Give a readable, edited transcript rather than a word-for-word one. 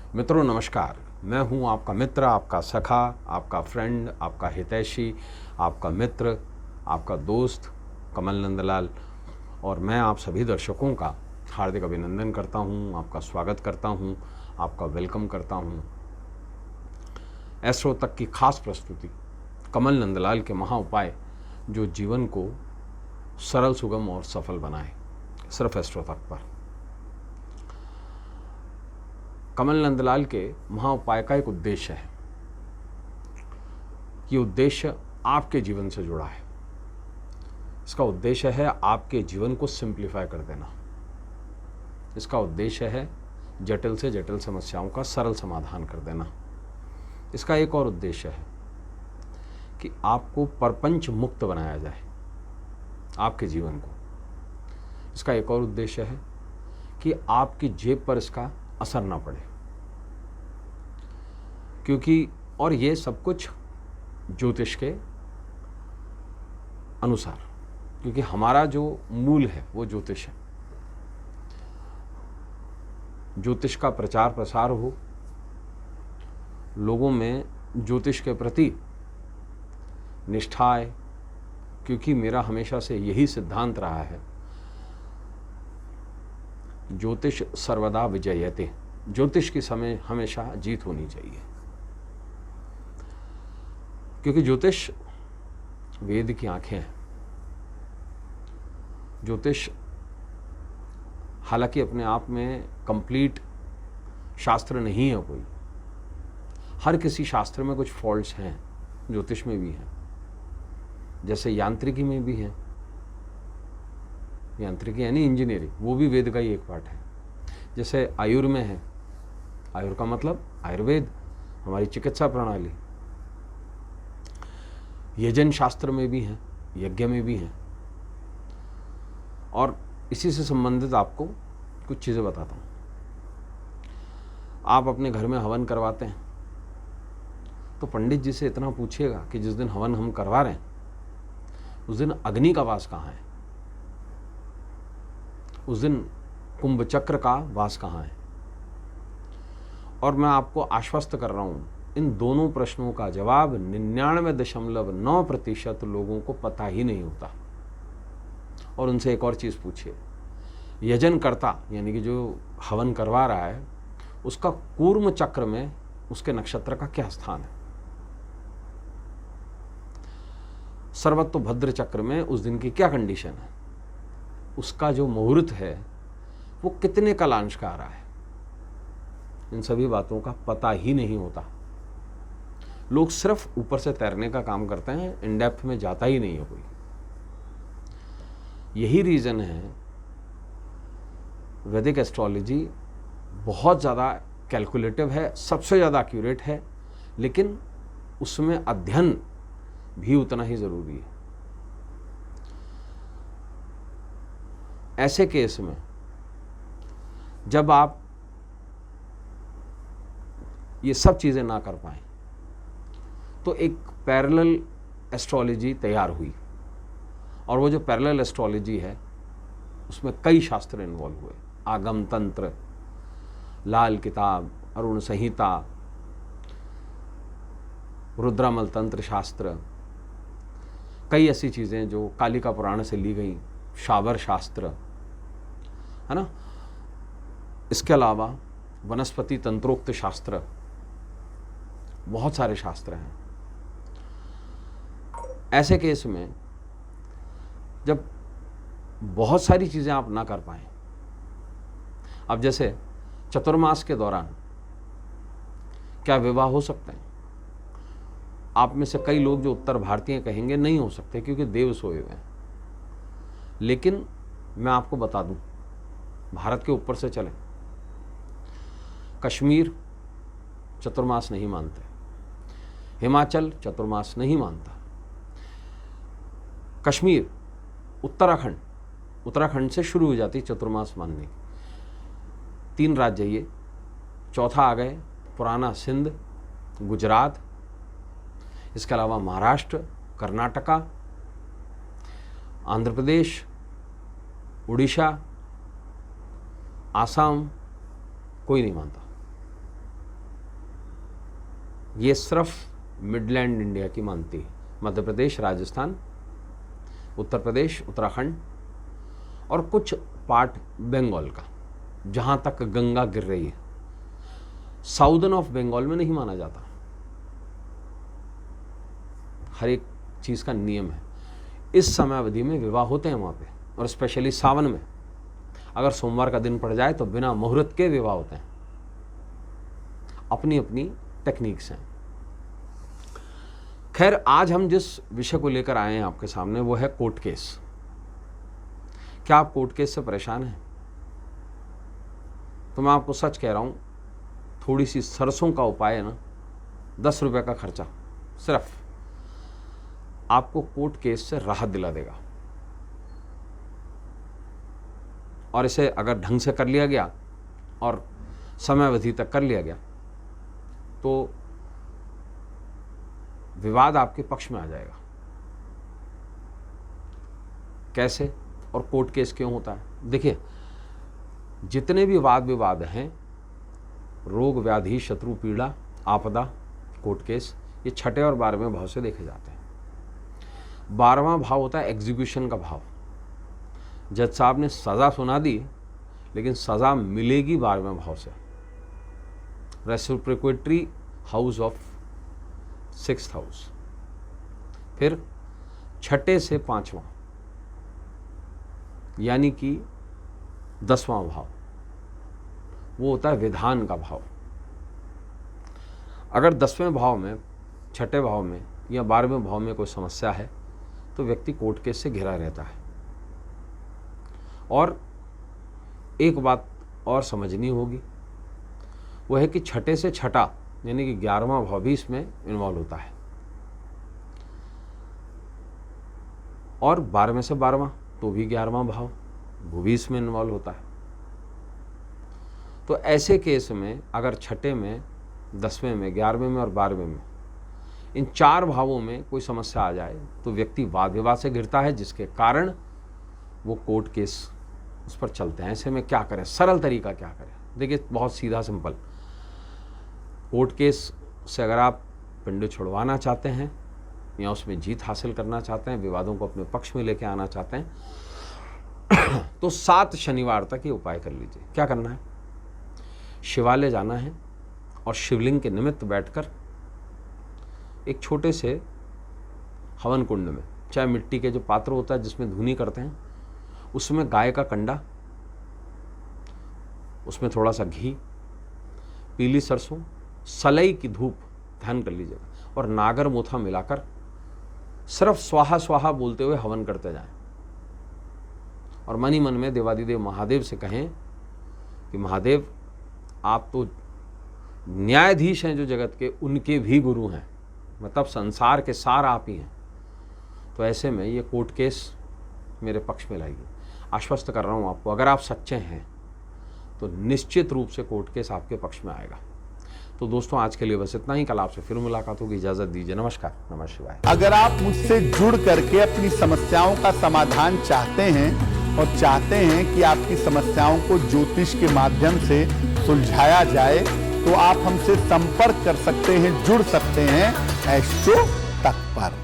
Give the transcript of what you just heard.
मित्रों नमस्कार। मैं हूं आपका मित्र, आपका सखा, आपका फ्रेंड, आपका हितैषी, आपका मित्र, आपका दोस्त कमल नंदलाल। और मैं आप सभी दर्शकों का हार्दिक अभिनंदन करता हूं, आपका स्वागत करता हूं, आपका वेलकम करता हूं। एस्ट्रो तक की खास प्रस्तुति कमल नंदलाल के महा उपाय जो जीवन को सरल, सुगम और सफल बनाए, सिर्फ एस्ट्रो तक पर। कमल नंदलाल के महा उपाय का एक उद्देश्य है। ये उद्देश्य आपके जीवन से जुड़ा है। इसका उद्देश्य है आपके जीवन को सिंप्लीफाई कर देना। इसका उद्देश्य है जटिल से जटिल समस्याओं का सरल समाधान कर देना। इसका एक और उद्देश्य है कि आपको परपंच मुक्त बनाया जाए, आपके जीवन को। इसका एक और उद्देश्य है कि आपकी जेब पर इसका असर ना पड़े, क्योंकि और ये सब कुछ ज्योतिष के अनुसार, क्योंकि हमारा जो मूल है वो ज्योतिष है। ज्योतिष का प्रचार प्रसार हो, लोगों में ज्योतिष के प्रति निष्ठा आए, क्योंकि मेरा हमेशा से यही सिद्धांत रहा है, ज्योतिष सर्वदा विजयते। ज्योतिष की समय हमेशा जीत होनी चाहिए, क्योंकि ज्योतिष वेद की आंखें हैं। ज्योतिष हालांकि अपने आप में कंप्लीट शास्त्र नहीं है कोई। हर किसी शास्त्र में कुछ फॉल्ट्स हैं, ज्योतिष में भी हैं। जैसे यांत्रिकी में भी हैं, यांत्रिकी यानी इंजीनियरिंग, वो भी वेद का ही एक पार्ट है। जैसे आयुर में है, आयुर का मतलब आयुर्वेद, हमारी चिकित्सा प्रणाली। यजन शास्त्र में भी हैं, यज्ञ में भी हैं। और इसी से संबंधित आपको कुछ चीज़ें बताता हूँ। आप अपने घर में हवन करवाते हैं तो पंडित जी से इतना पूछिएगा कि जिस दिन हवन हम करवा रहे हैं उस दिन अग्नि का वास कहाँ है, उस दिन कुंभ चक्र का वास कहाँ है। और मैं आपको आश्वस्त कर रहा हूँ, इन दोनों प्रश्नों का जवाब 99.9% लोगों को पता ही नहीं होता। और उनसे एक और चीज़ पूछिए, यजनकर्ता यानी कि जो हवन करवा रहा है उसका कूर्म चक्र में उसके नक्षत्र का क्या स्थान है, सर्वतो भद्र चक्र में उस दिन की क्या कंडीशन है, उसका जो मुहूर्त है वो कितने कालांश का आ रहा है। इन सभी बातों का पता ही नहीं होता। लोग सिर्फ ऊपर से तैरने का काम करते हैं, इन डेप्थ में जाता ही नहीं है कोई। यही रीज़न है वैदिक एस्ट्रोलॉजी बहुत ज़्यादा कैलकुलेटिव है, सबसे ज़्यादा एक्यूरेट है, लेकिन उसमें अध्ययन भी उतना ही ज़रूरी है। ऐसे केस में जब आप ये सब चीज़ें ना कर पाएं तो एक पैरेलल एस्ट्रोलॉजी तैयार हुई। और वो जो पैरेलल एस्ट्रोलॉजी है उसमें कई शास्त्र इन्वॉल्व हुए, आगम तंत्र, लाल किताब, अरुण संहिता, रुद्रामल तंत्र शास्त्र, कई ऐसी चीज़ें जो कालिका पुराण से ली गई, शावर शास्त्र है ना। इसके अलावा वनस्पति तंत्रोक्त शास्त्र, बहुत सारे शास्त्र हैं। ऐसे केस में जब बहुत सारी चीज़ें आप ना कर पाएँ, अब जैसे चतुर्मास के दौरान क्या विवाह हो सकते हैं? आप में से कई लोग जो उत्तर भारतीय कहेंगे नहीं हो सकते क्योंकि देव सोए हुए हैं। लेकिन मैं आपको बता दूं, भारत के ऊपर से चले, कश्मीर चतुर्मास नहीं मानते, हिमाचल चतुर्मास नहीं मानता, कश्मीर, उत्तराखंड से शुरू हो जाती चतुर्मास मानने की। 3 राज्य ये, चौथा आ गए पुराना सिंध, गुजरात, इसके अलावा महाराष्ट्र, कर्नाटका, आंध्र प्रदेश, उड़ीसा, आसाम, कोई नहीं मानता। ये सिर्फ मिडलैंड इंडिया की मानती है, मध्य प्रदेश, राजस्थान, उत्तर प्रदेश, उत्तराखंड और कुछ पार्ट बंगाल का, जहाँ तक गंगा गिर रही है। साउदर्न ऑफ बंगाल में नहीं माना जाता। हर एक चीज़ का नियम है। इस समय अवधि में विवाह होते हैं वहाँ पे, और स्पेशली सावन में अगर सोमवार का दिन पड़ जाए तो बिना मुहूर्त के विवाह होते हैं। अपनी अपनी टेक्निक्स हैं। खैर, आज हम जिस विषय को लेकर आए हैं आपके सामने वो है कोर्ट केस। क्या आप कोर्ट केस से परेशान हैं? तो मैं आपको सच कह रहा हूँ, थोड़ी सी सरसों का उपाय है ना, 10 रुपये का खर्चा सिर्फ आपको कोर्ट केस से राहत दिला देगा। और इसे अगर ढंग से कर लिया गया और समय अवधि तक कर लिया गया तो विवाद आपके पक्ष में आ जाएगा। कैसे और कोर्ट केस क्यों होता है? देखिए, जितने भी वाद विवाद हैं, रोग, व्याधि, शत्रु, पीड़ा, आपदा, कोर्ट केस, ये 6 और 12वें भाव से देखे जाते हैं। 12वां भाव होता है एग्जीक्यूशन का भाव। जज साहब ने सज़ा सुना दी, लेकिन सज़ा मिलेगी 12वें भाव से। Reciprocatory house of 6th house. फिर 6 से 5वां यानी कि 10वां भाव, वो होता है विधान का भाव। अगर 10वें भाव में, 6ठे भाव में या 12वें भाव में कोई समस्या है तो व्यक्ति कोर्ट केस से घिरा रहता है। और एक बात और समझनी होगी, वह है कि 6ठे से 6ठा यानी कि 11वां भाव भी इसमें इन्वॉल्व होता है, और 12वें से 12वां तो भी 11वां भाव, वो भी इसमें इन्वॉल्व होता है। तो ऐसे केस में अगर 6ठे में, 10वें में, 11वें में और 12वें में, इन 4 भावों में कोई समस्या आ जाए तो व्यक्ति वाद विवाद से घिरता है, जिसके कारण वो कोर्ट केस उस पर चलते हैं। ऐसे में क्या करें? सरल तरीका क्या करें? देखिए, बहुत सीधा सिंपल। कोर्ट केस से अगर आप पिंड छुड़वाना चाहते हैं या उसमें जीत हासिल करना चाहते हैं, विवादों को अपने पक्ष में लेके आना चाहते हैं तो 7 शनिवार तक ये उपाय कर लीजिए। क्या करना है? शिवालय जाना है और शिवलिंग के निमित्त बैठकर एक छोटे से हवन कुंड में, चाहे मिट्टी के जो पात्र होता है जिसमें धुनी करते हैं, उसमें गाय का कंडा, उसमें थोड़ा सा घी, पीली सरसों, सलई की धूप, ध्यान कर लीजिएगा, और नागर मोथा मिलाकर सिर्फ स्वाहा स्वाहा बोलते हुए हवन करते जाएं। और मन ही मन में देवादिदेव महादेव से कहें कि महादेव, आप तो न्यायाधीश हैं जो जगत के, उनके भी गुरु हैं, मतलब संसार के सार आप ही हैं। तो ऐसे में ये कोर्ट केस मेरे पक्ष में लाइए। आश्वस्त कर रहा हूँ आपको, अगर आप सच्चे हैं तो निश्चित रूप से कोर्ट केस आपके पक्ष में आएगा। तो दोस्तों, आज के लिए बस इतना ही। कल आपसे फिर मुलाकात होगी। इजाजत दीजिए। नमस्कार, नमः शिवाय। अगर आप मुझसे जुड़ करके अपनी समस्याओं का समाधान चाहते हैं और चाहते हैं कि आपकी समस्याओं को ज्योतिष के माध्यम से सुलझाया जाए, तो आप हमसे संपर्क कर सकते हैं, जुड़ सकते हैं एस्ट्रो तक पर।